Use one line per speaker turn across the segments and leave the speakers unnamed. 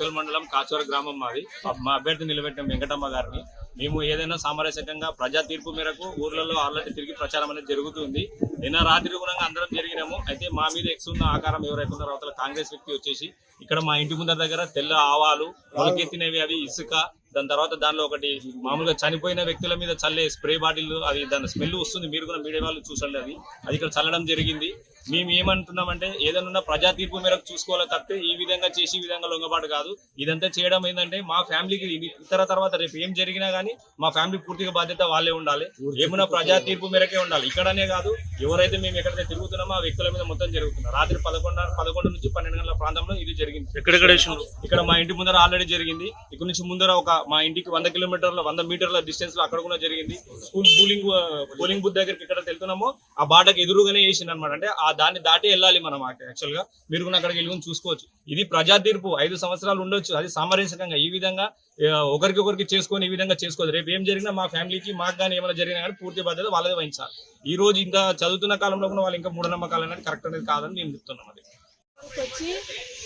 ఉత్కల్ మండలం కాచవర గ్రామం మాది. మా అభ్యర్థి నిలబెట్టిన వెంకటమ్మ గారిని మేము ఏదైనా సామరస్యకంగా ప్రజా తీర్పు మేరకు ఊర్లలో ఆల్రెడీ తిరిగి ప్రచారం అనేది జరుగుతుంది. నిన్న రాత్రి కూడా అందరం జరిగినాము. అయితే మా మీద ఎక్సున్న ఆకారం ఎవరైతే ఉన్నారో అవతల కాంగ్రెస్ వ్యక్తి వచ్చేసి ఇక్కడ మా ఇంటి ముందర దగ్గర తెల్ల ఆవాలు మొలకెత్తినవి, అవి ఇసుక, దాని తర్వాత దానిలో ఒకటి మామూలుగా చనిపోయిన వ్యక్తుల మీద చల్లే స్ప్రే బాటిల్, అది దాని స్మెల్ వస్తుంది. మీరు కూడా మీడియా వాళ్ళు చూసండి, అది ఇక్కడ చల్లడం జరిగింది. మేము ఏమంటున్నామంటే ఏదైనా ప్రజా తీర్పు మేరకు చూసుకోవాలి తప్పితే ఈ విధంగా చేసి ఈ విధంగా లొంగబాటు కాదు. ఇదంతా చేయడం ఏంటంటే మా ఫ్యామిలీకి ఇతర తర్వాత రేపు ఏం జరిగినా గానీ మా ఫ్యామిలీ పూర్తిగా బాధ్యత వాళ్ళే ఉండాలి. ఏమైనా ప్రజా తీర్పు మేరకే ఉండాలి. ఇక్కడనే కాదు, ఎవరైతే మేము ఎక్కడైతే తిరుగుతున్నామో ఆ వ్యక్తుల మీద మొత్తం జరుగుతుంది. రాత్రి 11 నుంచి 12 గంటల ప్రాంతంలో ఇది జరిగింది. ఇక్కడ మా ఇంటి ముందర ఆల్రెడీ జరిగింది. ఇక్కడ నుంచి ముందర ఒక మా ఇంటికి 100 మీటర్ల డిస్టెన్స్ లో అక్కడ కూడా జరిగింది. స్కూల్ పోలింగ్ బూత్ దగ్గరికి ఇక్కడ వెళ్తున్నామో ఆ బాటకు ఎదురుగానే వేసింది అనమాట. అంటే ఆ దాన్ని దాటి వెళ్ళాలి మనం. యాక్చువల్ గా మీరు కూడా అక్కడికి వెళ్ళి చూసుకోవచ్చు. ఇది ప్రజా తీర్పు 5 సంవత్సరాలు ఉండొచ్చు. అది సామరస్యకంగా ఈ విధంగా ఒకరికి చేసుకొని ఈ విధంగా చేసుకోవచ్చు. రేపు ఏం జరిగినా మా ఫ్యామిలీకి మాకు కానీ ఏమైనా జరిగినా కానీ పూర్తి బాధ్యత వాళ్ళదే వహించాలి. ఈ రోజు ఇంకా చదువుతున్న కాలంలో కూడా వాళ్ళు ఇంకా మూఢనమ్మకాలు అనేది కరెక్ట్ అనేది కాదని మేము చెప్తున్నాం. అది
వచ్చి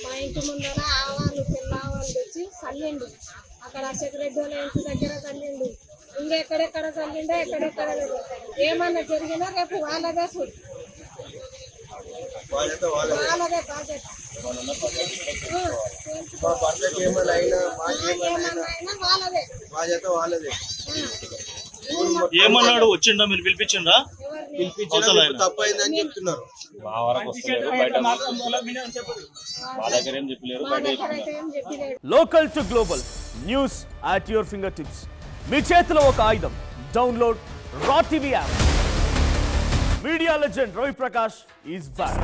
మా ఇంటి ముందర ఆవాలు తెల్ల ఆవాలు తెచ్చి చల్లిండు. అక్కడ సెక్రెటరీ వాళ్ళ ఇంటి దగ్గర చల్లిండు. ఇంకా ఎక్కడెక్కడ చల్లిండో ఎక్కడెక్కడ ఏమన్నా జరిగినా రేపు వాళ్ళదే వాళ్ళదే బాధ్యత. వాళ్ళదే
ఏమన్నాడు? వచ్చిండా? మీరు పిలిపించిండా?
తప్పైందని చెప్తున్నారు.
మా వరకు వస్తలేరు, బయట మా దగ్గర ఏం చెప్పలేరు, బయట.
Local to global news at your fingertips. మీ చేతిలో ఒక ఆయుధం. Download Raw TV app. Media legend Ravi Prakash is back.